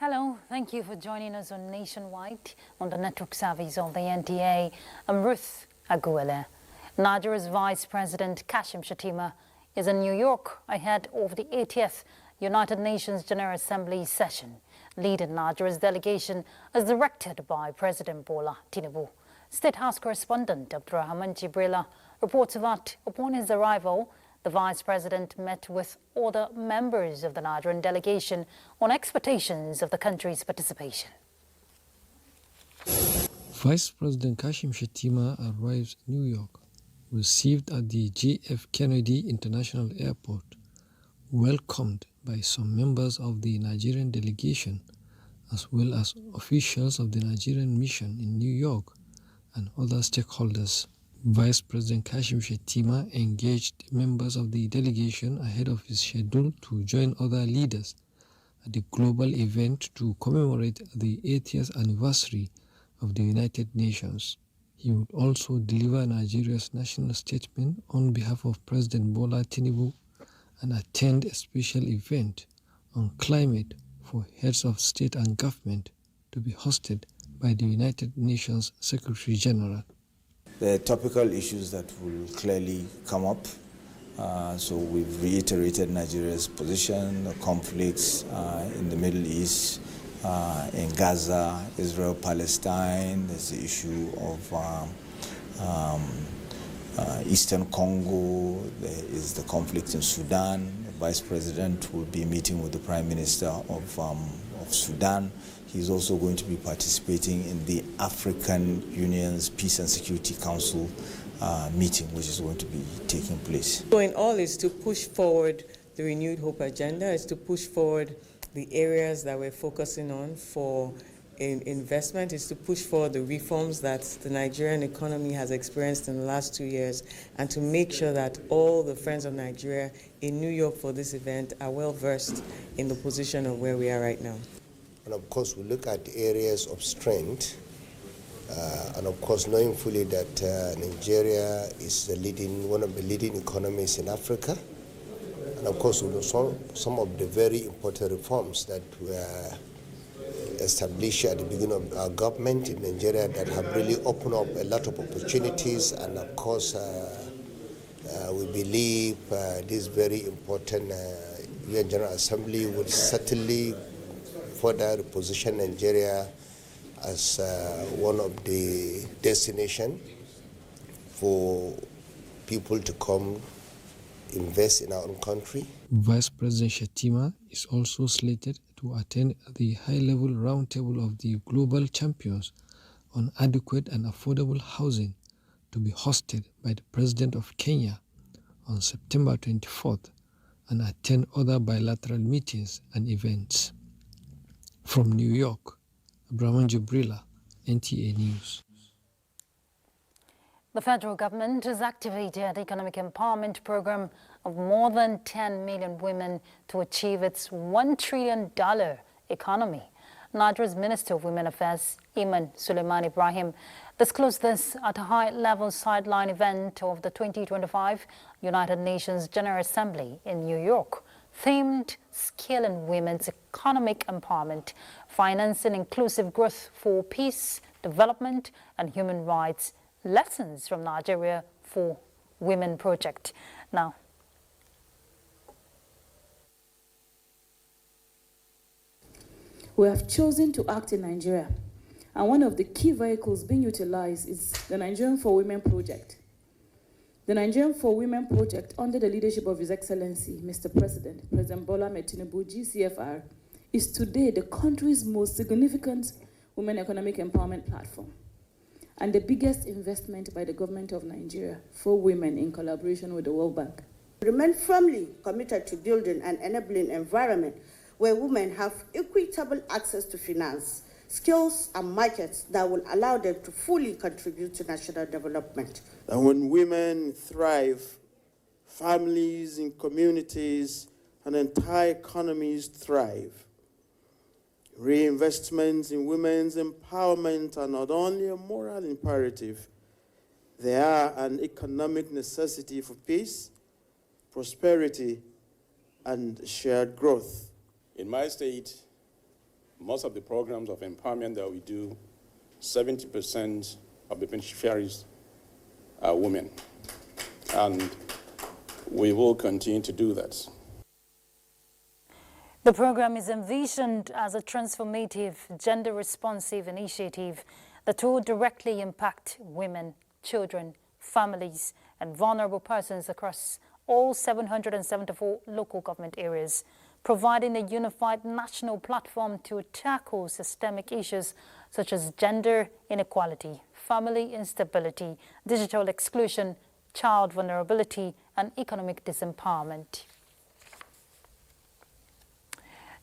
Hello, thank you for joining us on Nationwide on the network service of the NTA. I'm Ruth Aguilera. Nigeria's Vice President Kashim Shettima is in New York ahead of the 80th United Nations General Assembly session. Leading Nigeria's delegation as directed by President Bola Tinubu. State House correspondent Abdurrahman Jibrila reports that upon his arrival, the Vice President met with other members of the Nigerian delegation on expectations of the country's participation. Vice President Kashim Shettima arrives in New York, received at the JF Kennedy International Airport, welcomed by some members of the Nigerian delegation, as well as officials of the Nigerian mission in New York and other stakeholders. Vice President Kashim Shettima engaged members of the delegation ahead of his schedule to join other leaders at the global event to commemorate the 80th anniversary of the United Nations. He would also deliver Nigeria's national statement on behalf of President Bola Tinubu and attend a special event on climate for heads of state and government to be hosted by the United Nations Secretary General. The topical issues that will clearly come up. So we've reiterated Nigeria's position, the conflicts in the Middle East, in Gaza, Israel, Palestine. There's the issue of Eastern Congo. There is the conflict in Sudan. The Vice President will be meeting with the Prime Minister of Sudan. He's also going to be participating in the African Union's Peace and Security Council meeting, which is going to be taking place. So in all is to push forward the Renewed Hope agenda, is to push forward the areas that we're focusing on for investment, is to push forward the reforms that the Nigerian economy has experienced in the last 2 years, and to make sure that all the friends of Nigeria in New York for this event are well versed in the position of where we are right now. And of course, we look at areas of strength, and of course, knowing fully that Nigeria is one of the leading economies in Africa, and of course, we know some of the very important reforms that were established at the beginning of our government in Nigeria that have really opened up a lot of opportunities, and of course, we believe this very important UN General Assembly will certainly further reposition Nigeria as one of the destinations for people to come invest in our own country. Vice President Shettima is also slated to attend the high-level roundtable of the global champions on adequate and affordable housing to be hosted by the President of Kenya on September 24th and attend other bilateral meetings and events. From New York, Abdurrahman Jibrila, NTA News. The federal government has activated an economic empowerment program of more than 10 million women to achieve its $1 trillion economy. Nigeria's Minister of Women Affairs, Iman Suleiman Ibrahim, disclosed this at a high-level sideline event of the 2025 United Nations General Assembly in New York, themed Scaling Women's Economic Empowerment, Financing Inclusive Growth for Peace, Development and Human Rights, Lessons from Nigeria for Women project. Now, we have chosen to act in Nigeria, and one of the key vehicles being utilized is the Nigerian for Women project. The Nigerian for Women project, under the leadership of His Excellency, Mr. President Bola Tinubu, GCFR, is today the country's most significant women economic empowerment platform and the biggest investment by the government of Nigeria for women in collaboration with the World Bank. We remain firmly committed to building an enabling environment where women have equitable access to finance, skills and markets that will allow them to fully contribute to national development. And when women thrive, families and communities and entire economies thrive. Reinvestments in women's empowerment are not only a moral imperative, they are an economic necessity for peace, prosperity, and shared growth. In my state, Most of the programs of empowerment that we do, 70% of the beneficiaries are women. And we will continue to do that. The program is envisioned as a transformative, gender-responsive initiative that will directly impact women, children, families, and vulnerable persons across all 774 local government areas, providing a unified national platform to tackle systemic issues such as gender inequality, family instability, digital exclusion, child vulnerability, and economic disempowerment.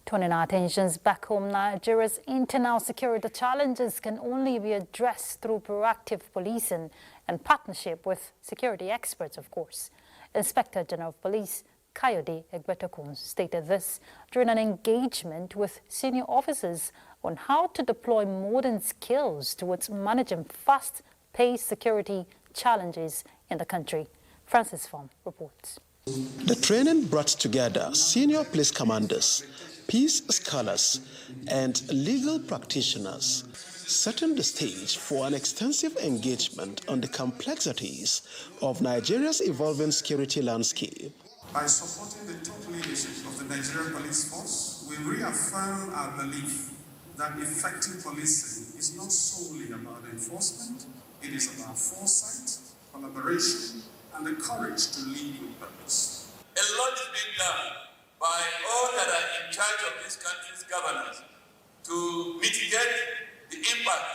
Turning our attentions back home, Nigeria's internal security challenges can only be addressed through proactive policing and partnership with security experts, of course. Inspector General of Police Kayode Egbetokun stated this during an engagement with senior officers on how to deploy modern skills towards managing fast-paced security challenges in the country. Francis Fong reports. The training brought together senior police commanders, peace scholars, and legal practitioners, setting the stage for an extensive engagement on the complexities of Nigeria's evolving security landscape. By supporting the top leadership of the Nigerian police force, we reaffirm our belief that effective policing is not solely about enforcement, it is about foresight, collaboration, and the courage to lead with purpose. A lot is being done by all that are in charge of this country's governance to mitigate the impact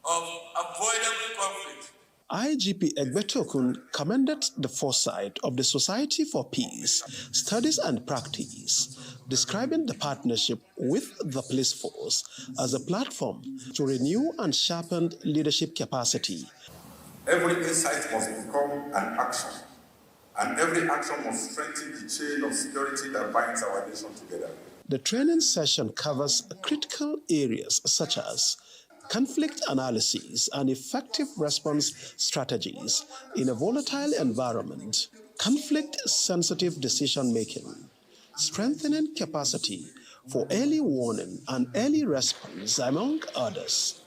of avoidable conflict. IGP Egbetokun commended the foresight of the Society for Peace, Studies and Practice, describing the partnership with the police force as a platform to renew and sharpen leadership capacity. Every insight must become an action, and every action must strengthen the chain of security that binds our nation together. The training session covers critical areas such as conflict analysis and effective response strategies in a volatile environment, conflict-sensitive decision-making, strengthening capacity for early warning and early response, among others.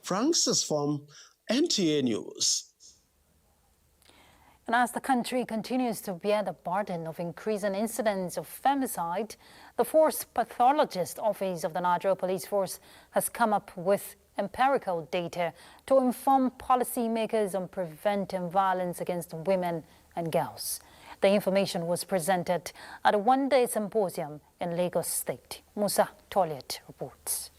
Francis Fong, NTA News. And as the country continues to bear the burden of increasing incidents of femicide, the Force Pathologist Office of the Nigeria Police Force has come up with empirical data to inform policymakers on preventing violence against women and girls. The information was presented at a one-day symposium in Lagos State. Musa Toliet reports.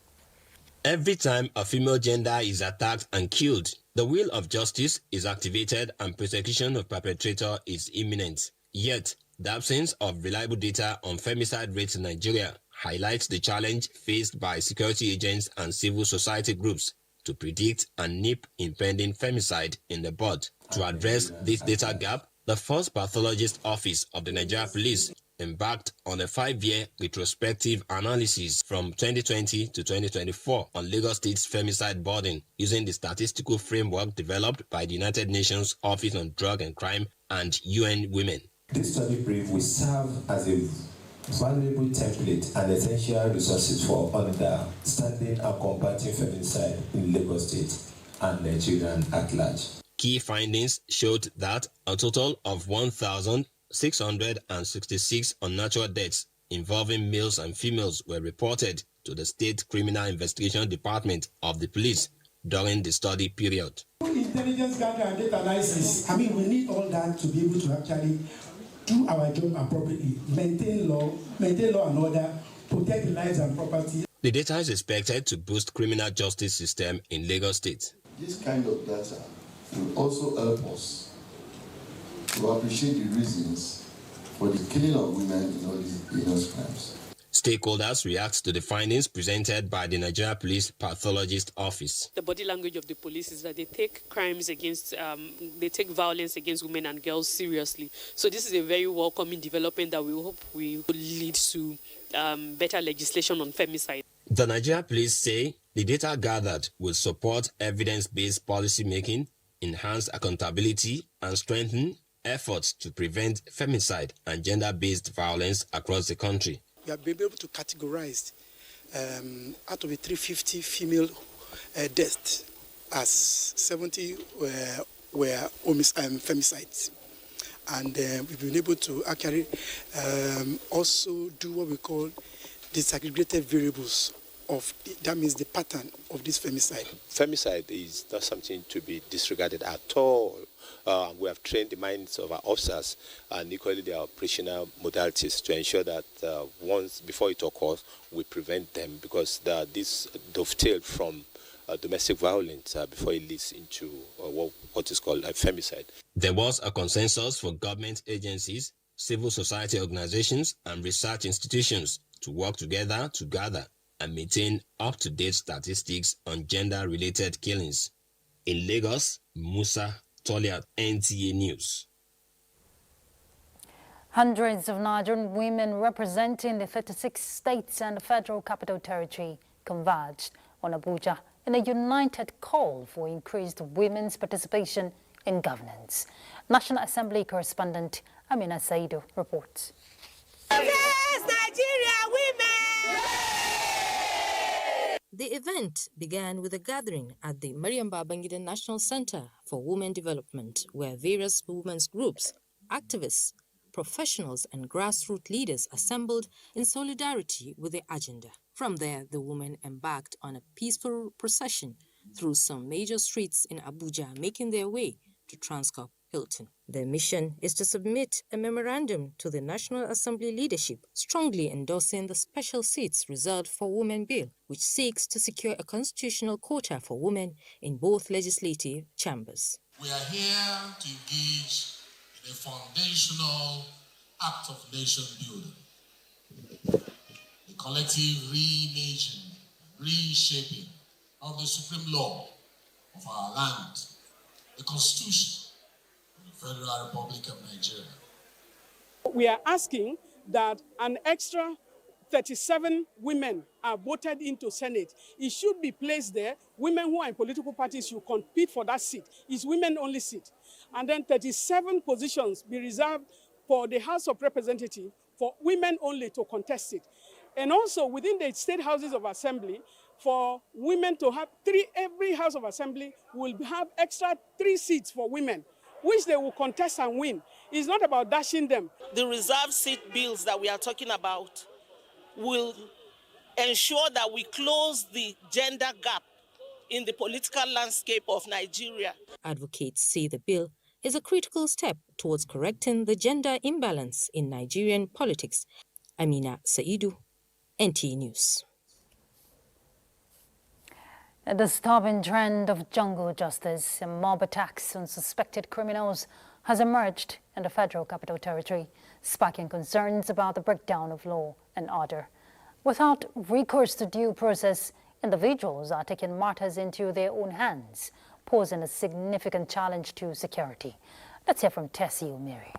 Every time a female gender is attacked and killed, the wheel of justice is activated and prosecution of perpetrator is imminent. Yet, the absence of reliable data on femicide rates in Nigeria highlights the challenge faced by security agents and civil society groups to predict and nip impending femicide in the bud. To address this data gap, the Force Pathologist Office of the Nigeria Police embarked on a 5-year retrospective analysis from 2020 to 2024 on Lagos State's femicide burden using the statistical framework developed by the United Nations Office on Drug and Crime and UN Women. This study brief will serve as a valuable template and essential resources for understanding and combating femicide in Lagos State and Nigeria at large. Key findings showed that a total of 1,666 unnatural deaths involving males and females were reported to the State Criminal Investigation Department of the police during the study period. Intelligence gathering and data analysis, we need all that to be able to actually do our job appropriately, maintain law and order, protect lives and property. The data is expected to boost criminal justice system in Lagos State. This kind of data will also help us to appreciate the reasons for the killing of women in all these heinous crimes. Stakeholders react to the findings presented by the Nigeria Police Pathologist Office. The body language of the police is that they take crimes against, they take violence against women and girls seriously. So this is a very welcoming development that we hope will lead to better legislation on femicide. The Nigeria Police say the data gathered will support evidence-based policy making, enhance accountability, and strengthen efforts to prevent femicide and gender-based violence across the country. We have been able to categorize out of the 350 female deaths, as 70 were femicides. And we've been able to actually also do what we call disaggregated variables of, that means the pattern of this femicide. Femicide is not something to be disregarded at all. We have trained the minds of our officers and equally their operational modalities to ensure that once before it occurs, we prevent them, because this dovetail from domestic violence before it leads into what is called a femicide. There was a consensus for government agencies, civil society organizations, and research institutions to work together to gather and maintain up-to-date statistics on gender-related killings. In Lagos, Musa Tolia, NTA News. Hundreds of Nigerian women representing the 36 states and the Federal Capital Territory converged on Abuja in a united call for increased women's participation in governance. National Assembly correspondent Amina Saidu reports. Yes, Nigeria women! The event began with a gathering at the Mariam Babangida National Center for Women Development, where various women's groups, activists, professionals and grassroots leaders assembled in solidarity with the agenda. From there, the women embarked on a peaceful procession through some major streets in Abuja, making their way to Transcorp Hilton. Their mission is to submit a memorandum to the National Assembly leadership, strongly endorsing the special seats reserved for women bill, which seeks to secure a constitutional quota for women in both legislative chambers. We are here to engage in a foundational act of nation building, the collective reimaging, reshaping of the supreme law of our land, the Constitution of the Federal Republic of Nigeria. We are asking that an extra 37 women are voted into Senate. It should be placed there. Women who are in political parties should compete for that seat. It's women-only seat. And then 37 positions be reserved for the House of Representatives for women only to contest it. And also within the state houses of assembly, for women to have every House of Assembly will have extra 3 seats for women, which they will contest and win. It's not about dashing them. The reserved seat bills that we are talking about will ensure that we close the gender gap in the political landscape of Nigeria. Advocates say the bill is a critical step towards correcting the gender imbalance in Nigerian politics. Amina Saidu, NTA News. A disturbing trend of jungle justice and mob attacks on suspected criminals has emerged in the Federal Capital Territory, sparking concerns about the breakdown of law and order. Without recourse to due process, individuals are taking matters into their own hands, posing a significant challenge to security. Let's hear from Tessie Omiri.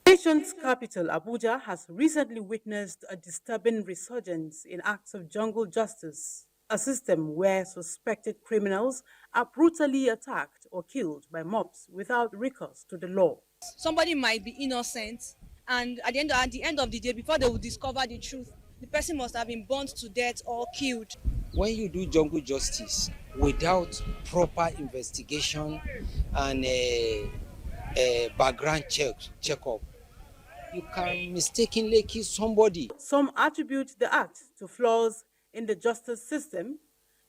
The nation's capital, Abuja, has recently witnessed a disturbing resurgence in acts of jungle justice, a system where suspected criminals are brutally attacked or killed by mobs without recourse to the law. Somebody might be innocent, and at the end of the day, before they will discover the truth, the person must have been burnt to death or killed. When you do jungle justice without proper investigation and a background check-up, you can mistakenly kill somebody. Some attribute the act to flaws in the justice system.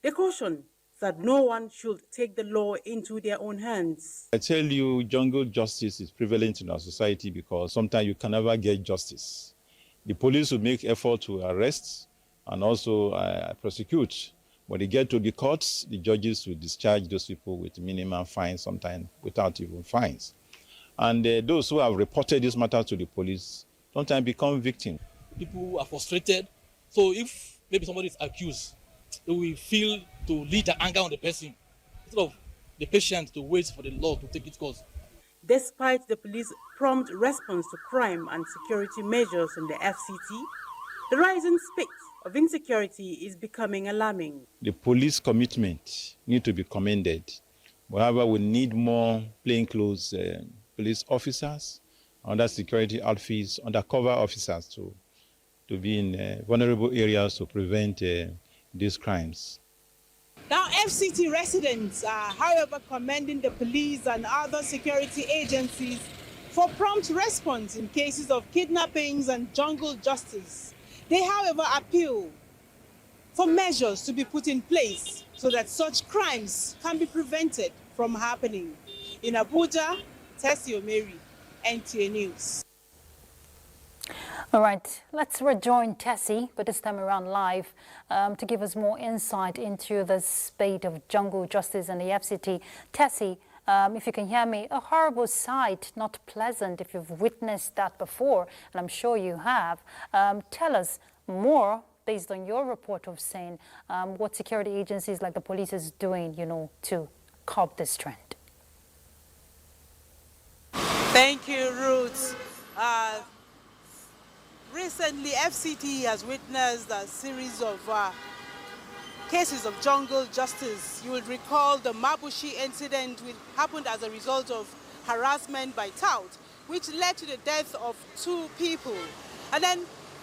They caution that no one should take the law into their own hands. I tell you, jungle justice is prevalent in our society because sometimes you can never get justice. The police will make effort to arrest and also prosecute. When they get to the courts, the judges will discharge those people with minimum fines, sometimes without even fines. And those who have reported this matter to the police sometimes become victims. People are frustrated. So if maybe somebody is accused, they will feel to lead the anger on the person instead of the patient to wait for the law to take its course. Despite the police prompt response to crime and security measures in the FCT, the rising spate of insecurity is becoming alarming. The police commitment need to be commended. However, we need more plainclothes police officers, other security outfits, undercover officers to to be in vulnerable areas to prevent these crimes. Now, FCT residents are, however, commending the police and other security agencies for prompt response in cases of kidnappings and jungle justice. They, however, appeal for measures to be put in place so that such crimes can be prevented from happening. In Abuja, Tessie Omeri, NTA News. All right, let's rejoin Tessie, but this time around live, to give us more insight into the spate of jungle justice and the FCT. Tessie, if you can hear me, a horrible sight, not pleasant if you've witnessed that before, and I'm sure you have. Tell us more based on your report of saying what security agencies like the police is doing, to curb this trend. Thank you, Ruth. Recently, FCT has witnessed a series of cases of jungle justice. You will recall the Mabushi incident, which happened as a result of harassment by tout, which led to the death of 2 people. And then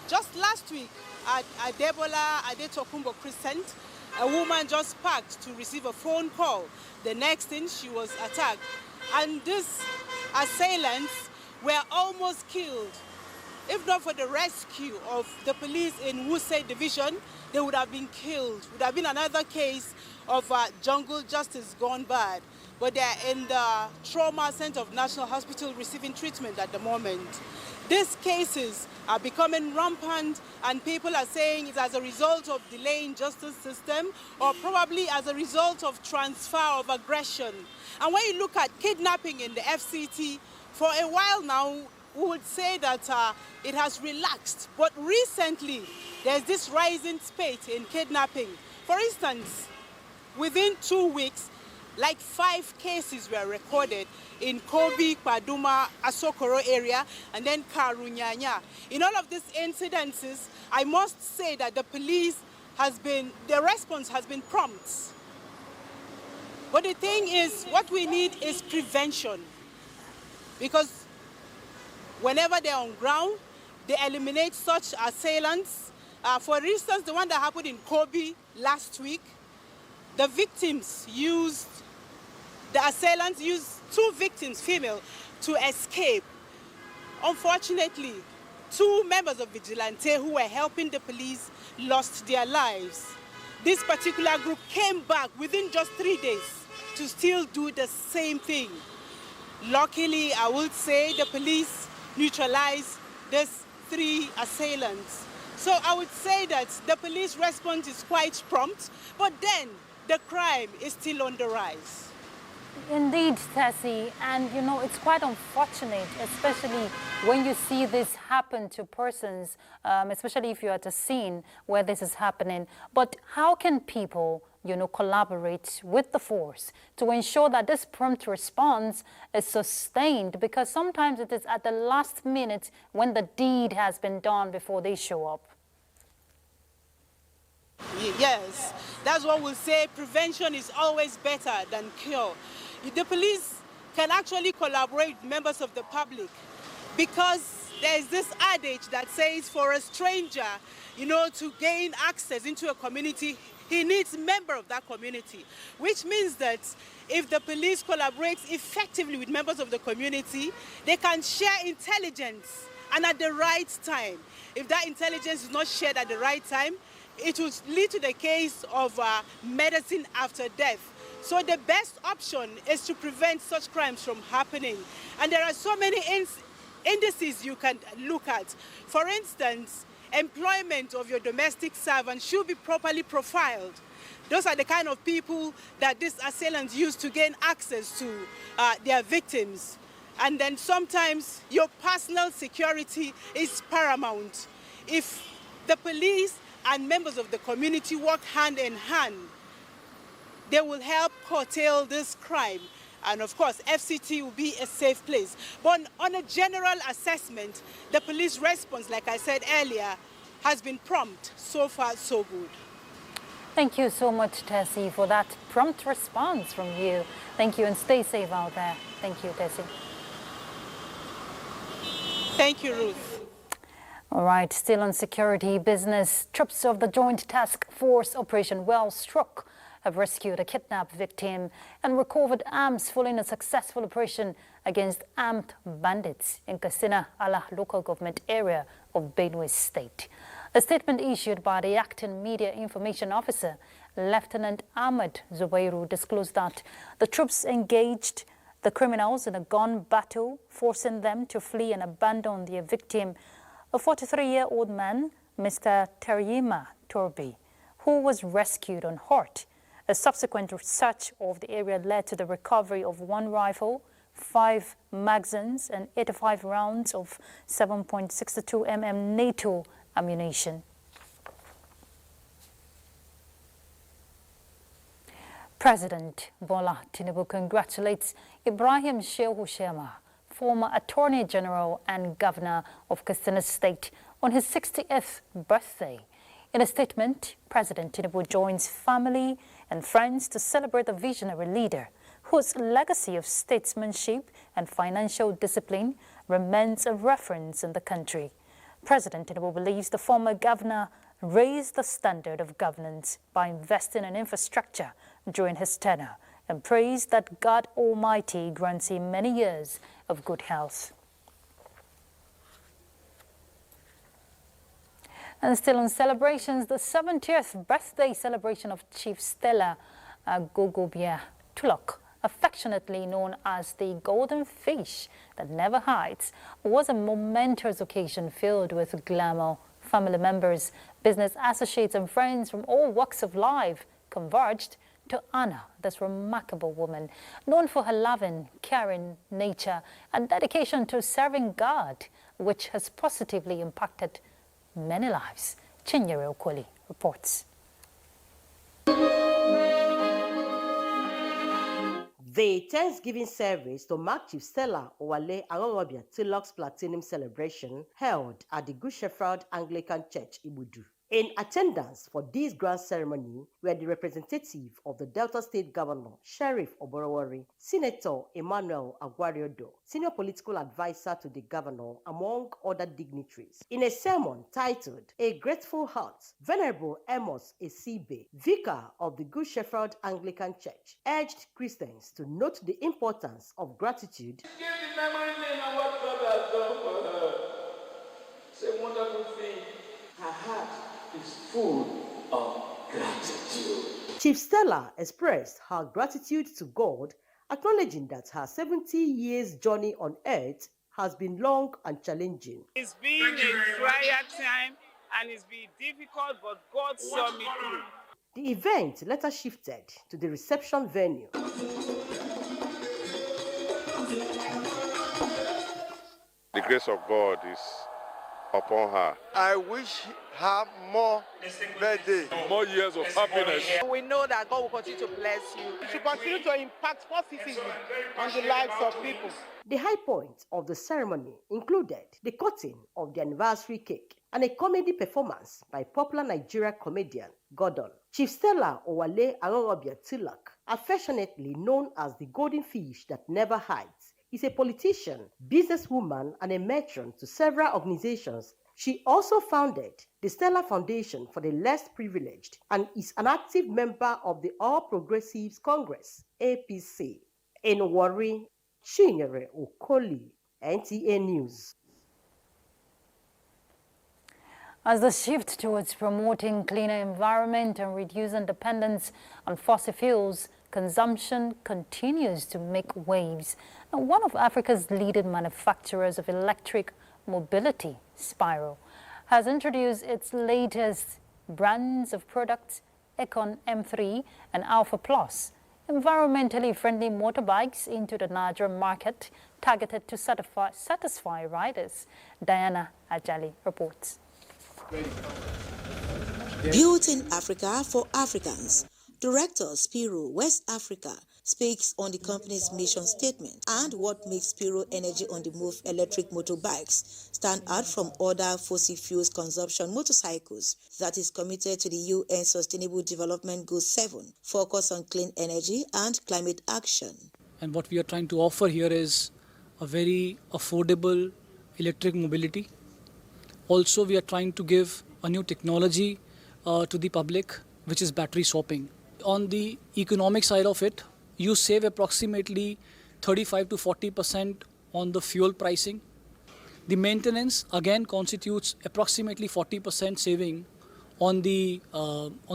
just last week at Adebola Adetokunbo Crescent, a woman just parked to receive a phone call. The next thing, she was attacked. And these assailants were almost killed. If not for the rescue of the police in Wuse Division, they would have been killed. It would have been another case of jungle justice gone bad. But they are in the trauma center of National Hospital receiving treatment at the moment. These cases are becoming rampant, and people are saying it's as a result of delay in justice system or probably as a result of transfer of aggression. And when you look at kidnapping in the FCT, for a while now, we would say that it has relaxed. But recently, there's this rising spate in kidnapping. For instance, within 2 weeks, like 5 cases were recorded in Kobe, Paduma, Asokoro area, and then Karunyanya. In all of these incidences, I must say that the response has been prompt. But the thing is, what we need is prevention. Because whenever they're on ground, they eliminate such assailants. For instance, the one that happened in Kobe last week, the assailants used 2 victims, female, to escape. Unfortunately, 2 members of Vigilante who were helping the police lost their lives. This particular group came back within just 3 days to still do the same thing. Luckily, I would say the police neutralized these 3 assailants. So I would say that the police response is quite prompt, but then the crime is still on the rise. Indeed, Tessie, and it's quite unfortunate, especially when you see this happen to persons, especially if you're at a scene where this is happening. But how can people, collaborate with the force to ensure that this prompt response is sustained? Because sometimes it is at the last minute when the deed has been done before they show up. Yes, that's what we'll say. Prevention is always better than cure. The police can actually collaborate with members of the public, because there is this adage that says for a stranger, to gain access into a community, he needs a member of that community, which means that if the police collaborates effectively with members of the community, they can share intelligence and at the right time. If that intelligence is not shared at the right time, it will lead to the case of medicine after death. So the best option is to prevent such crimes from happening. And there are so many indices you can look at. For instance, employment of your domestic servant should be properly profiled. Those are the kind of people that these assailants use to gain access to their victims. And then sometimes your personal security is paramount. If the police and members of the community work hand in hand, they will help curtail this crime. And of course, FCT will be a safe place. But on a general assessment, the police response, like I said earlier, has been prompt. So far, so good. Thank you so much, Tessie, for that prompt response from you. Thank you, and stay safe out there. Thank you, Tessie. Thank you, Ruth. All right, still on security business, troops of the Joint Task Force Operation Wellstruck have rescued a kidnapped victim and recovered arms following a successful operation against armed bandits in Katsina Ala local government area of Benue State. A statement issued by the acting media information officer, Lieutenant Ahmed Zubairu, disclosed that the troops engaged the criminals in a gun battle, forcing them to flee and abandon their victim, a 43-year-old man, Mr. Teriyima Torbi, who was rescued unhurt. A subsequent search of the area led to the recovery of 1 rifle, 5 magazines, and 85 rounds of 7.62 mm NATO ammunition. President Bola Tinubu congratulates Ibrahim Shehu Shema, former Attorney General and Governor of Katsina State, on his 60th birthday. In a statement, President Tinubu joins family and friends to celebrate the visionary leader whose legacy of statesmanship and financial discipline remains a reference in the country. President Tinubu believes the former governor raised the standard of governance by investing in infrastructure during his tenure and praised that God Almighty grants him many years of good health. And still on celebrations, the 70th birthday celebration of Chief Stella Gogobia Tulok, affectionately known as the Golden Fish that never hides, was a momentous occasion filled with glamour. Family members, business associates and friends from all walks of life converged to honor this remarkable woman, known for her loving, caring nature and dedication to serving God, which has positively impacted many lives. Chinyere Okoli reports. The Thanksgiving service to mark Chief Stella Owale Arorobia Tilok's Platinum celebration held at the Good Shepherd Anglican Church, Ibudu. In attendance for this grand ceremony were the representative of the Delta State Governor, Sheriff Oborowori, Senator Emmanuel Agwariodo, Senior Political Advisor to the Governor, among other dignitaries. In a sermon titled, A Grateful Heart, Venerable Amos Esibe, Vicar of the Good Shepherd Anglican Church, urged Christians to note the importance of gratitude. Give the memory lane and what God has done for her. It's a wonderful thing. Her heart is full of gratitude. Chief Stella expressed her gratitude to God, acknowledging that her 70 years journey on earth has been long and challenging. It's been a trial time and it's been difficult, but God saw me through. The event later shifted to the reception venue. The grace of God is upon her. I wish her more birthday, more years of happiness. We know that God will continue to bless you. You should continue to impact positively on the lives of people. The high point of the ceremony included the cutting of the anniversary cake and a comedy performance by popular Nigerian comedian Gordon. Chief Stella Owale Arorobia Tilak, affectionately known as the Golden Fish that never hides, is a politician, businesswoman, and a matron to several organizations. She also founded the Stella Foundation for the Less Privileged and is an active member of the All Progressives Congress, APC. In Warri, Chinyere Okoli, NTA News. As the shift towards promoting cleaner environment and reducing dependence on fossil fuels, consumption continues to make waves. And one of Africa's leading manufacturers of electric mobility, Spiral, has introduced its latest brands of products, Econ M3 and Alpha Plus, environmentally friendly motorbikes into the Nigerian market, targeted to satisfy riders. Diana Ajali reports. Built in Africa for Africans, Director Spiro West Africa speaks on the company's mission statement and what makes Spiro Energy on the Move electric motorbikes stand out from other fossil fuels consumption motorcycles that is committed to the UN Sustainable Development Goal 7, focus on clean energy and climate action. And what we are trying to offer here is a very affordable electric mobility Also, we are trying to give a new technology to the public, which is battery swapping. On the economic side of it, you save approximately 35 to 40% on the fuel pricing. The maintenance again constitutes approximately 40% saving on the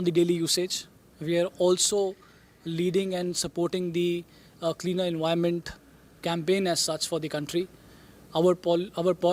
daily usage. We are also leading and supporting the cleaner environment campaign as such for the country. Our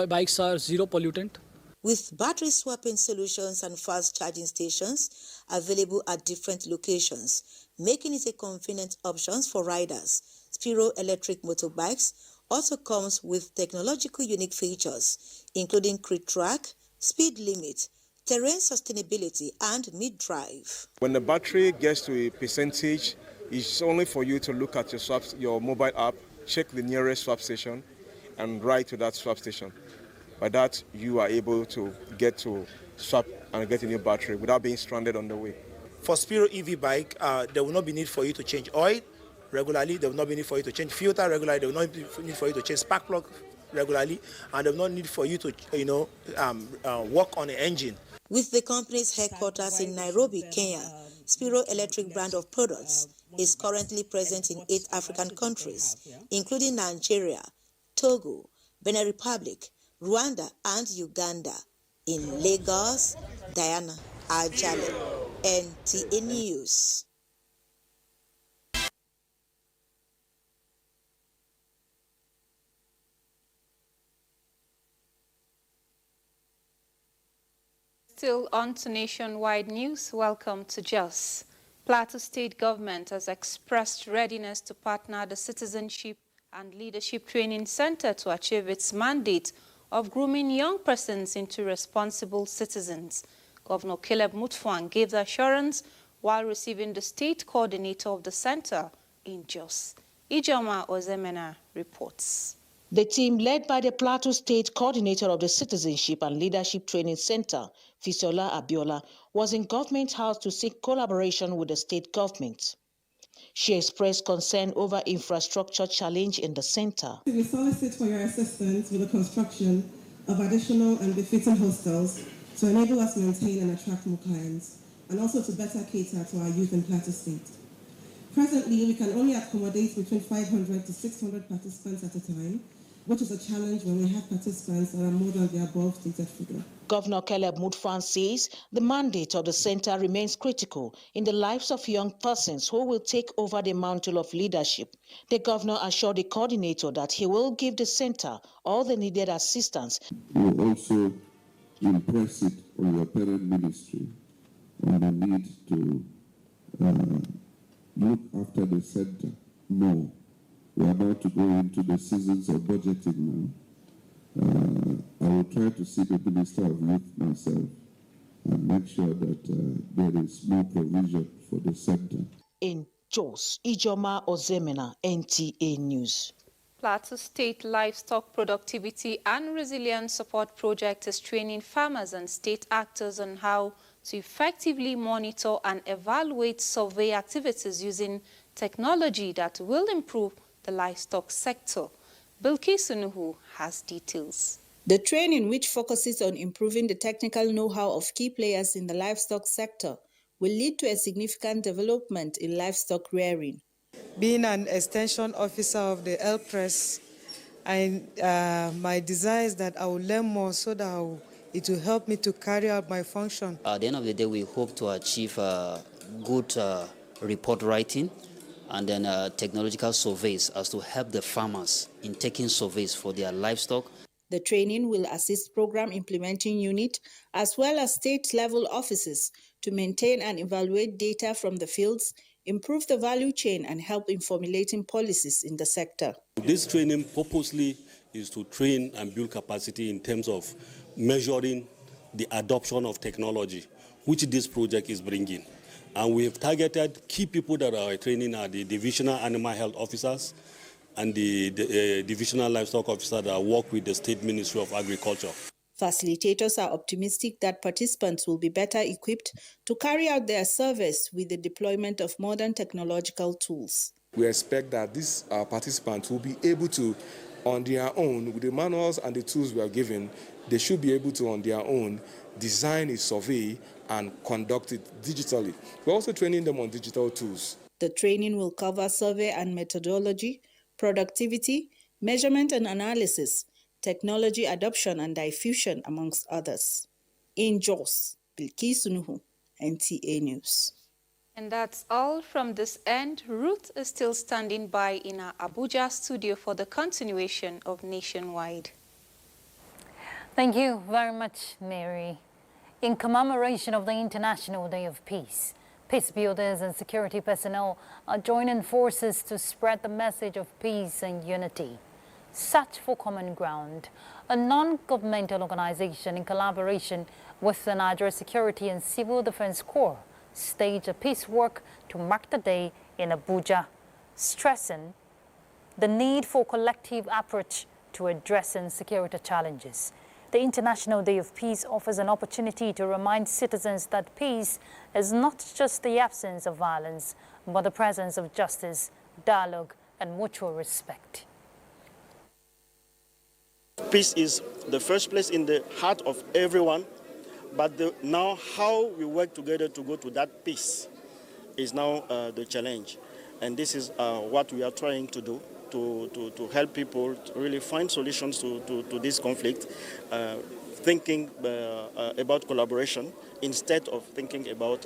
bikes are zero pollutant. With battery swapping solutions and fast charging stations available at different locations, making it a convenient option for riders, Spiro electric motorbikes also comes with technological unique features, including crate track, speed limit, terrain sustainability, and mid-drive. When the battery gets to a percentage, it's only for you to look at your mobile app, check the nearest swap station, and ride to that swap station. By that, you are able to get to swap and get a new battery without being stranded on the way. For Spiro EV bike, there will not be need for you to change oil regularly. There will not be need for you to change filter regularly. There will not be need for you to change spark plug regularly, and there will not need for you to, work on the engine. With the company's headquarters in Nairobi, Kenya, Spiro Electric brand of products is currently present in 8 African countries, including Nigeria, Togo, Benin Republic, Rwanda, and Uganda. In Lagos, Diana Ajale, NTA News. Still on to nationwide news, welcome to Jos. Plateau State government has expressed readiness to partner the Citizenship and Leadership Training Center to achieve its mandate of grooming young persons into responsible citizens. Governor Caleb Mutfwang gave the assurance while receiving the state coordinator of the center in Jos. Ijoma Ozemena reports. The team, led by the Plateau State coordinator of the Citizenship and Leadership Training Center, Fisola Abiola, was in Government House to seek collaboration with the state government. She expressed concern over infrastructure challenge in the center. We solicit for your assistance with the construction of additional and befitting hostels to enable us maintain and attract more clients, and also to better cater to our youth in Plateau State. Presently, we can only accommodate between 500 to 600 participants at a time, which is a challenge when we have participants that are more than the above stated figure. Governor Caleb Mutfwang says the mandate of the center remains critical in the lives of young persons who will take over the mantle of leadership. The governor assured the coordinator that he will give the center all the needed assistance. We will also impress it on your parent ministry on the need to look after the center more. We are about to go into the seasons of budgeting now. I will try to see the Minister of Youth myself and make sure that there is more provision for the center. In Jos, Ijoma Ozemena, NTA News. Plateau State Livestock Productivity and Resilience Support Project is training farmers and state actors on how to effectively monitor and evaluate survey activities using technology that will improve the livestock sector. Bilkisu Nuhu has details. The training, which focuses on improving the technical know-how of key players in the livestock sector, will lead to a significant development in livestock rearing. Being an extension officer of the LPRES, my desire is that I will learn more so that it will help me to carry out my function. At the end of the day, we hope to achieve good report writing and then technological surveys as to help the farmers in taking surveys for their livestock. The training will assist program implementing unit as well as state-level offices to maintain and evaluate data from the fields, improve the value chain, and help in formulating policies in the sector. This training purposely is to train and build capacity in terms of measuring the adoption of technology, which this project is bringing. And we have targeted key people that are training are the divisional animal health officers and the divisional livestock officer that work with the State Ministry of Agriculture. Facilitators are optimistic that participants will be better equipped to carry out their service with the deployment of modern technological tools. We expect that these participants will be able to, on their own, with the manuals and the tools we are given, they should be able to, on their own, design a survey and conduct it digitally. We're also training them on digital tools. The training will cover survey and methodology, productivity, measurement and analysis, technology adoption and diffusion, amongst others. In Jos, Bilkisu Nuhu, NTA News. And that's all from this end. Ruth is still standing by in our Abuja studio for the continuation of Nationwide. Thank you very much, Mary. In commemoration of the International Day of Peace, peace builders and security personnel are joining forces to spread the message of peace and unity. Search for Common Ground, a non-governmental organization in collaboration with the Nigerian Security and Civil Defense Corps, staged a peace walk to mark the day in Abuja, stressing the need for collective approach to addressing security challenges. The International Day of Peace offers an opportunity to remind citizens that peace is not just the absence of violence, but the presence of justice, dialogue, and mutual respect. Peace is the first place in the heart of everyone, but now how we work together to go to that peace is now the challenge. And this is what we are trying to do, to help people to really find solutions to this conflict, thinking about collaboration instead of thinking about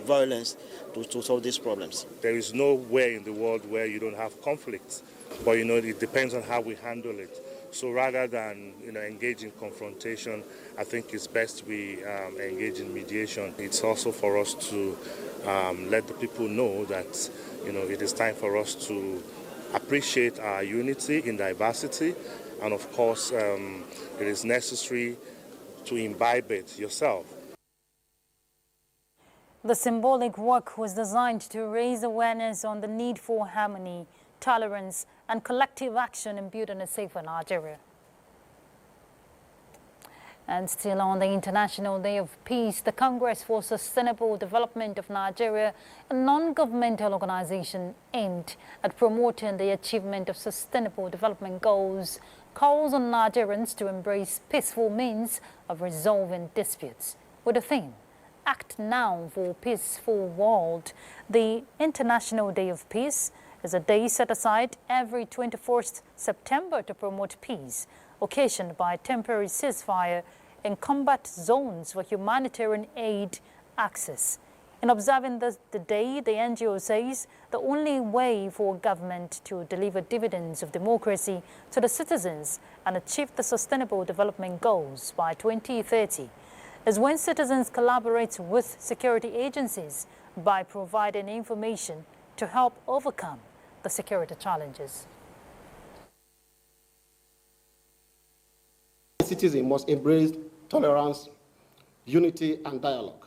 violence to solve these problems. There is nowhere in the world where you don't have conflicts, but it depends on how we handle it. So rather than engage in confrontation, I think it's best we engage in mediation. It's also for us to let the people know that it is time for us to appreciate our unity in diversity, and of course it is necessary to imbibe it yourself. The symbolic walk was designed to raise awareness on the need for harmony, tolerance, and collective action in building a safer Nigeria. And still on the International Day of Peace, the Congress for Sustainable Development of Nigeria, a non-governmental organization aimed at promoting the achievement of sustainable development goals, calls on Nigerians to embrace peaceful means of resolving disputes. With the theme, Act Now for a Peaceful World, the International Day of Peace is a day set aside every 21st September to promote peace, occasioned by temporary ceasefire in combat zones for humanitarian aid access. In observing the day, the NGO says the only way for government to deliver dividends of democracy to the citizens and achieve the sustainable development goals by 2030 is when citizens collaborate with security agencies by providing information to help overcome the security challenges. Citizens must embrace tolerance, unity, and dialogue.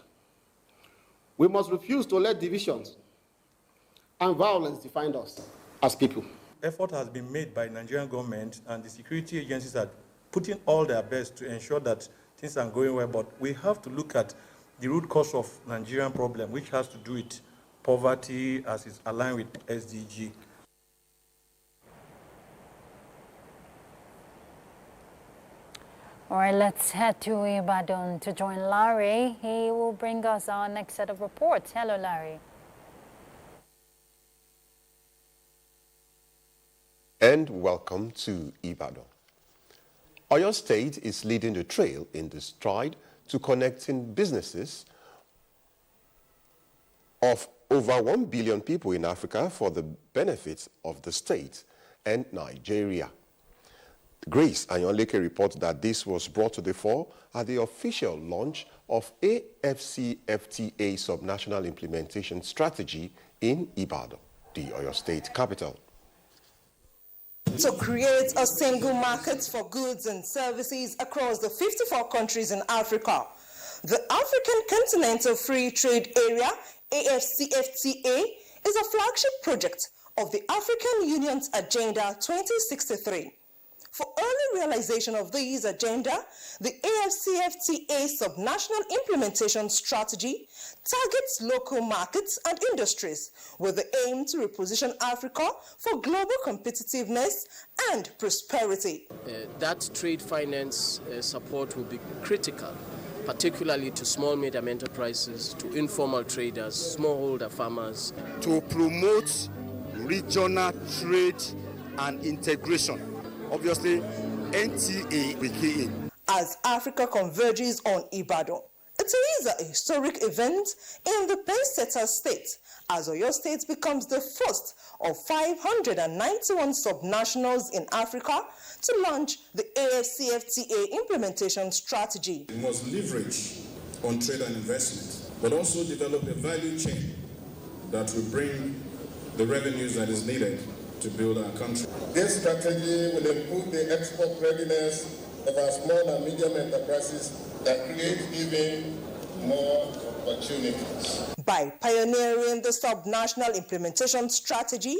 We must refuse to let divisions and violence define us as people. Effort has been made by the Nigerian government, and the security agencies are putting all their best to ensure that things are going well, but we have to look at the root cause of Nigerian problem, which has to do with poverty as is aligned with SDG. All right, let's head to Ibadan to join Larry. He will bring us our next set of reports. Hello, Larry. And welcome to Ibadan. Oyo State is leading the trail in the stride to connecting businesses of over 1 billion people in Africa for the benefits of the state and Nigeria. Grace Anyonleke reports that this was brought to the fore at the official launch of AFCFTA subnational implementation strategy in Ibadan, the Oyo State capital. To create a single market for goods and services across the 54 countries in Africa, the African Continental Free Trade Area, AFCFTA, is a flagship project of the African Union's Agenda 2063. For early realization of this agenda, the AFCFTA Subnational Implementation Strategy targets local markets and industries with the aim to reposition Africa for global competitiveness and prosperity. That trade finance support will be critical, particularly to small medium enterprises, to informal traders, smallholder farmers. To promote regional trade and integration. Obviously, NTA will key in. As Africa converges on Ibadan, it is a historic event in the Pace-setter state, as Oyo State becomes the first of 591 subnationals in Africa to launch the AFCFTA implementation strategy. We must leverage on trade and investment, but also develop a value chain that will bring the revenues that is needed to build our country. This strategy will improve the export readiness of our small and medium enterprises that create even more opportunities. By pioneering the subnational implementation strategy,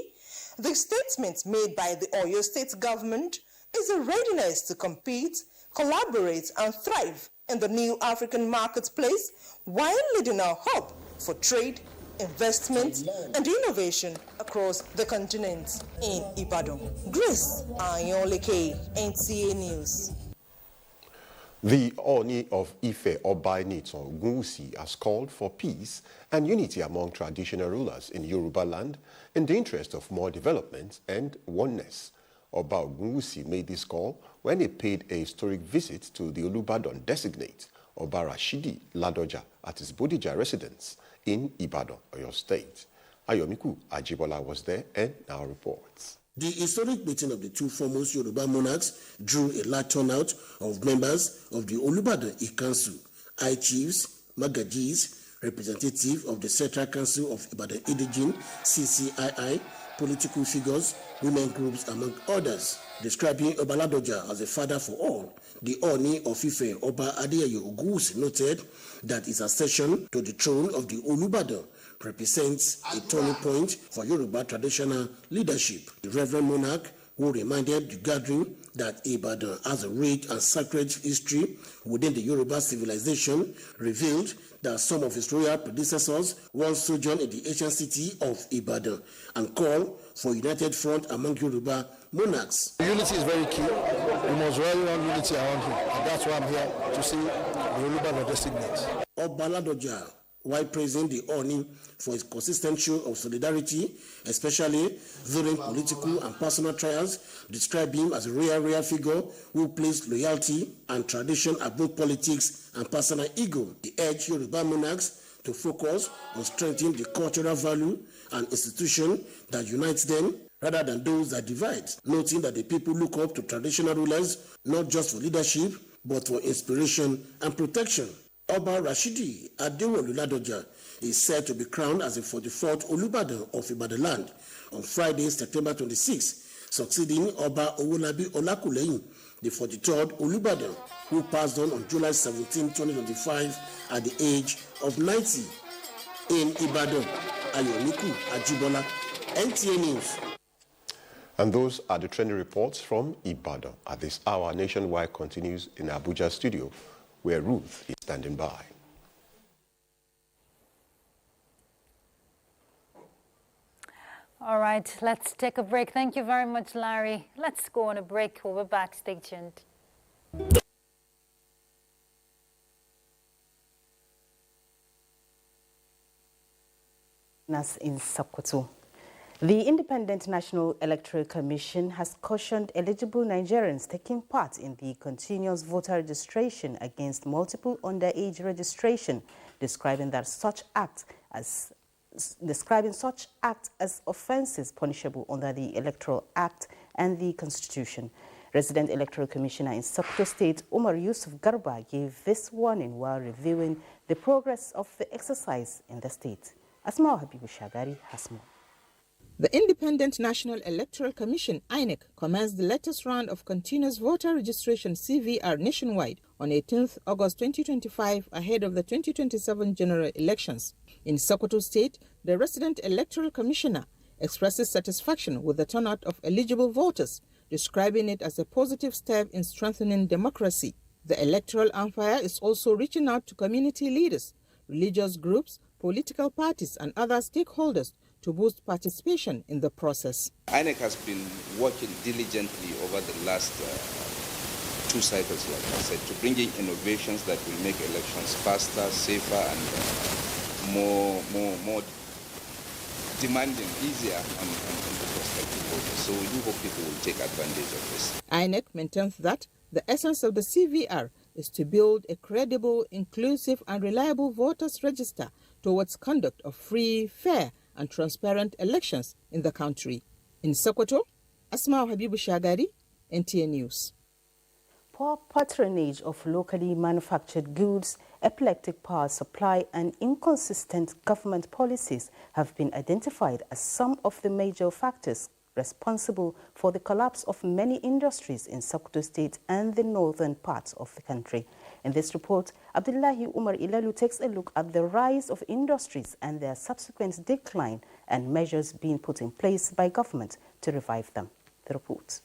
the statement made by the Oyo State government is a readiness to compete, collaborate, and thrive in the new African marketplace while leading a hub for trade, investment, and innovation across the continent. In Ibadan, Grace Ayonleke, NTA News. The Oni of Ife Obainiton Ogunwusi has called for peace and unity among traditional rulers in Yoruba land in the interest of more development and oneness. Oba Ogunwusi made this call when he paid a historic visit to the Olubadan designate, Oba Rashidi Ladoja, at his Bodija residence in Ibadan, Oyo State. Ayomiku Ajibola was there and now reports. The historic meeting of the two foremost Yoruba monarchs drew a large turnout of members of the Olubadan Council, high chiefs, magajis, representative of the Central Council of Ibadan Idigin, CCII, political figures, women groups, among others. Describing Oba Ladoja as a father for all, the Oni of Ife, Oba Adeyayo Ogunwusi, noted that his accession to the throne of the Olubadan represents a turning point for Yoruba traditional leadership. The Reverend Monarch, who reminded the gathering that Ibadan has a rich and sacred history within the Yoruba civilization, revealed that some of his royal predecessors once sojourned in the ancient city of Ibadan and called for a united front among Yoruba monarchs. Unity is very key. We must rally around unity around him, and that's why I'm here to see the Yoruba designate. Oba Ladoja, while praising the Oni for his consistent show of solidarity, especially during political and personal trials, described him as a rare figure who placed loyalty and tradition above politics and personal ego. He urged Yoruba monarchs to focus on strengthening the cultural value and institution that unites them rather than those that divide, noting that the people look up to traditional rulers not just for leadership, but for inspiration and protection. Oba Rashidi Adewolu Ladoja is said to be crowned as the 44th Olubadan of Ibadan land on Friday, September 26, succeeding Oba Owolabi Olakuleyin, the 43rd Olubadan, who passed on July 17, 2025 at the age of 90. In Ibadan, Ayomiku Ajibola, NTA News. And those are the trending reports from Ibadan. At this hour, Nationwide continues in Abuja studio, where Ruth is standing by. All right, let's take a break. Thank you very much, Larry. Let's go on a break. We'll be back. Stay tuned. In Sokoto. The Independent National Electoral Commission has cautioned eligible Nigerians taking part in the continuous voter registration against multiple underage registration, describing such act as offences punishable under the Electoral Act and the Constitution. Resident Electoral Commissioner in Sokoto State, Umar Yusuf Garba, gave this warning while reviewing the progress of the exercise in the state. Asma Habibu Shagari has more. The Independent National Electoral Commission, INEC, commenced the latest round of continuous voter registration CVR nationwide on 18th August 2025 ahead of the 2027 general elections. In Sokoto State, the resident electoral commissioner expresses satisfaction with the turnout of eligible voters, describing it as a positive step in strengthening democracy. The electoral umpire is also reaching out to community leaders, religious groups, political parties, and other stakeholders to boost participation in the process. INEC has been working diligently over the last 2 cycles, like I said, to bring in innovations that will make elections faster, safer, and more demanding, easier on the prospective voters. So we do hope people will take advantage of this. INEC maintains that the essence of the CVR is to build a credible, inclusive, and reliable voters' register towards conduct of free, fair, and transparent elections in the country. In Sokoto, Asma Habibu Shagari, NTA News. Poor patronage of locally manufactured goods, epileptic power supply, and inconsistent government policies have been identified as some of the major factors responsible for the collapse of many industries in Sokoto State and the northern parts of the country. In this report, Abdullahi Umar Ilalu takes a look at the rise of industries and their subsequent decline and measures being put in place by government to revive them. The report.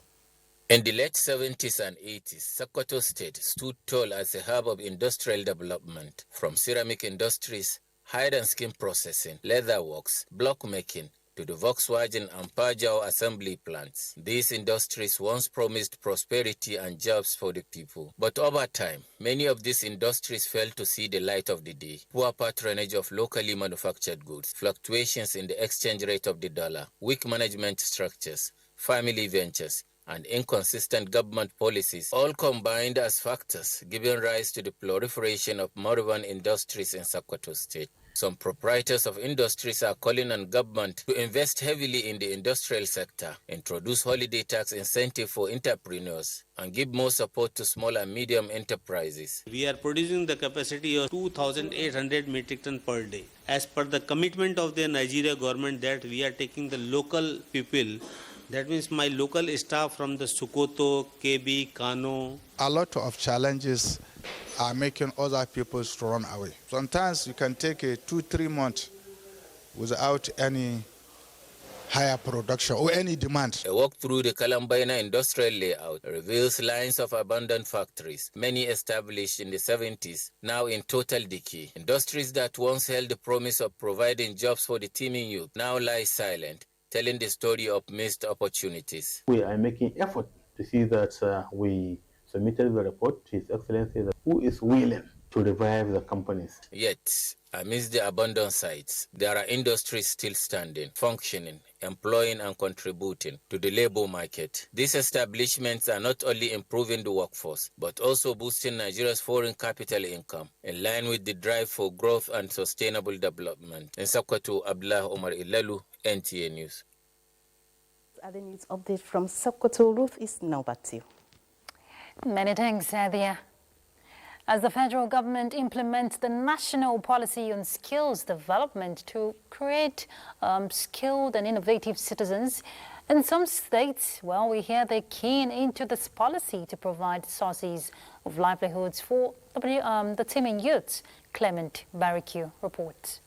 In the late 70s and 80s, Sokoto State stood tall as a hub of industrial development, from ceramic industries, hide and skin processing, leather works, block making, to the Volkswagen and Pajau assembly plants. These industries once promised prosperity and jobs for the people. But over time, many of these industries failed to see the light of the day. Poor patronage of locally manufactured goods, fluctuations in the exchange rate of the dollar, weak management structures, family ventures, and inconsistent government policies all combined as factors giving rise to the proliferation of modern industries in Sokoto State. Some proprietors of industries are calling on government to invest heavily in the industrial sector, introduce holiday tax incentive for entrepreneurs, and give more support to small and medium enterprises. We are producing the capacity of 2,800 metric ton per day. As per the commitment of the Nigeria government that we are taking the local people, that means my local staff from the Sokoto, KB, Kano. A lot of challenges are making other people to run away. Sometimes you can take a 2-3 months without any higher production or any demand. A walk through the Kalambaina industrial layout reveals lines of abandoned factories, many established in the 70s, now in total decay. Industries that once held the promise of providing jobs for the teeming youth now lie silent, telling the story of missed opportunities. We are making effort to see that we submitted the report to His Excellency, who is willing to revive the companies. Yet, amidst the abandoned sites, there are industries still standing, functioning, employing and contributing to the labor market. These establishments are not only improving the workforce, but also boosting Nigeria's foreign capital income, in line with the drive for growth and sustainable development. In Sokoto, Abdullah Omar Ilalu, NTA News. Other news update from Sokoto. Ruth is now back to you. Many thanks, Sadia. As the federal government implements the national policy on skills development to create skilled and innovative citizens, in some states, well, we hear they're keen into this policy to provide sources of livelihoods for the teeming youths. Clement Barrique reports.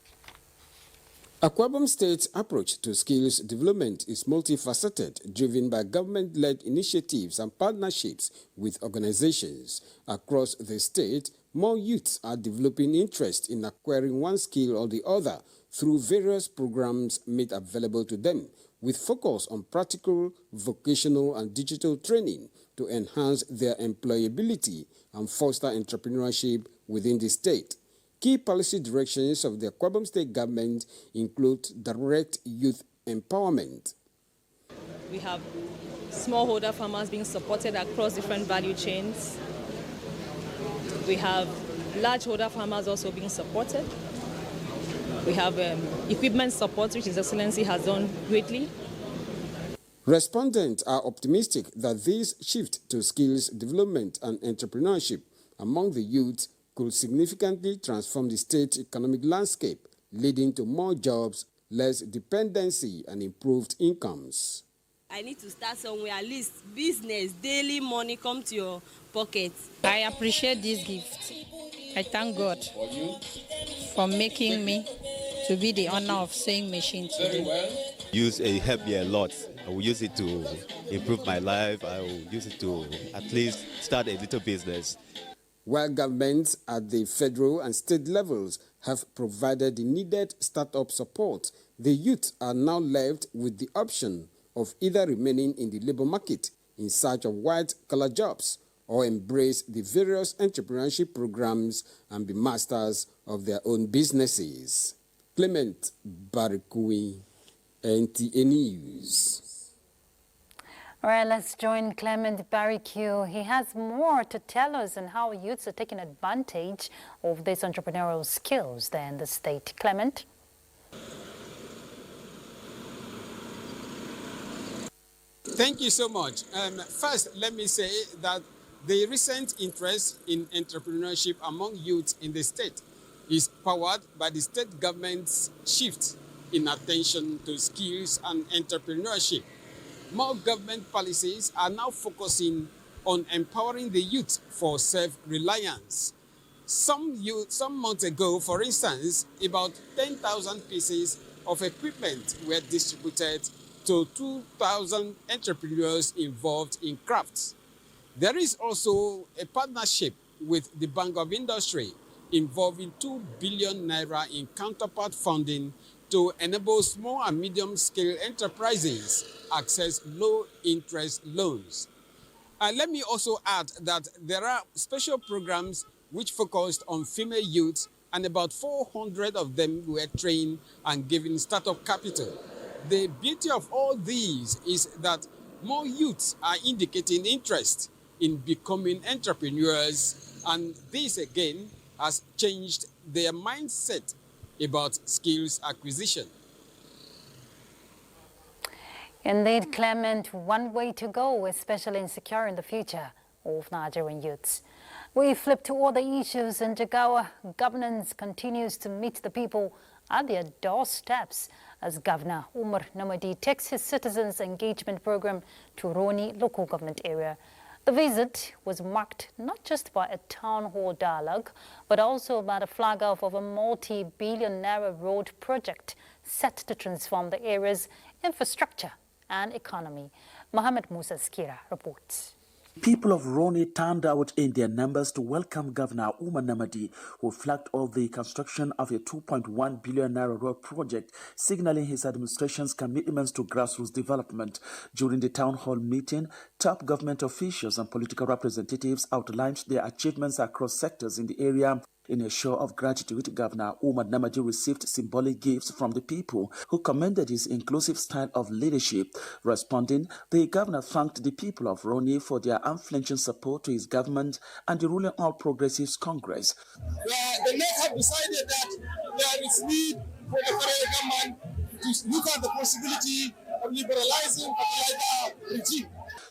Akwa Ibom State's approach to skills development is multifaceted, driven by government-led initiatives and partnerships with organizations. Across the state, more youths are developing interest in acquiring one skill or the other through various programs made available to them, with focus on practical, vocational, and digital training to enhance their employability and foster entrepreneurship within the state. Key policy directions of the Akwa Ibom State government include direct youth empowerment. We have smallholder farmers being supported across different value chains. We have largeholder farmers also being supported. We have equipment support, which His Excellency has done greatly. Respondents are optimistic that this shift to skills development and entrepreneurship among the youth could significantly transform the state's economic landscape, leading to more jobs, less dependency, and improved incomes. I need to start somewhere, at least business, daily money come to your pocket. I appreciate this gift. I thank God for making me to be the owner of sewing machine today. Use help me a lot I will use it to improve my life. I will use it to at least start a little business. While governments at the federal and state levels have provided the needed startup support, the youth are now left with the option of either remaining in the labor market in search of white-collar jobs or embrace the various entrepreneurship programs and be masters of their own businesses. Clement Barikui, NTA News. All right, let's join Clement Barrique. He has more to tell us on how youths are taking advantage of these entrepreneurial skills there in the state. Clement? Thank you so much. First, let me say that the recent interest in entrepreneurship among youth in the state is powered by the state government's shift in attention to skills and entrepreneurship. More government policies are now focusing on empowering the youth for self-reliance. Some months ago, for instance, about 10,000 pieces of equipment were distributed to 2,000 entrepreneurs involved in crafts. There is also a partnership with the Bank of Industry involving 2 billion naira in counterpart funding to enable small and medium-scale enterprises access low-interest loans. Let me also add that there are special programs which focused on female youths, and about 400 of them were trained and given startup capital. The beauty of all these is that more youths are indicating interest in becoming entrepreneurs, and this again has changed their mindset about skills acquisition. Indeed, Clement, one way to go, especially in securing the future of Nigerian youths. We flip to other issues in Jigawa. Governance continues to meet the people at their doorsteps as Governor Umar Namadi takes his citizens' engagement program to Roni local government area. The visit was marked not just by a town hall dialogue, but also by the flag-off of a multi-billion naira road project set to transform the area's infrastructure and economy. Mohammed Musa Skira reports. People of Roni turned out in their numbers to welcome Governor Umar Namadi, who flagged off the construction of a 2.1 billion naira road project, signaling his administration's commitments to grassroots development. During the town hall meeting, top government officials and political representatives outlined their achievements across sectors in the area. In a show of gratitude, Governor Umar Namadi received symbolic gifts from the people, who commended his inclusive style of leadership. Responding, the governor thanked the people of Roni for their unflinching support to his government and the ruling All Progressives Congress. The NEC have decided that there is need for the federal government to look at the possibility of liberalizing the regime.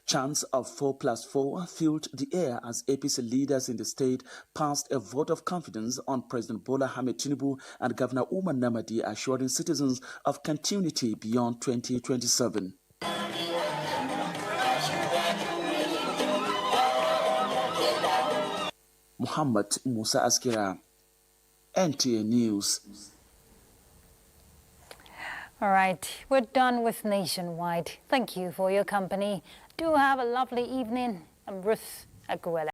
Chants of 4+4 filled the air as APC leaders in the state passed a vote of confidence on President Bola Ahmed Tinubu and Governor Umar Namadi, assuring citizens of continuity beyond 2027. Muhammad Musa Askira, NTA News. All right, we're done with Nationwide. Thank you for your company. Do have a lovely evening. I'm Ruth Aguela.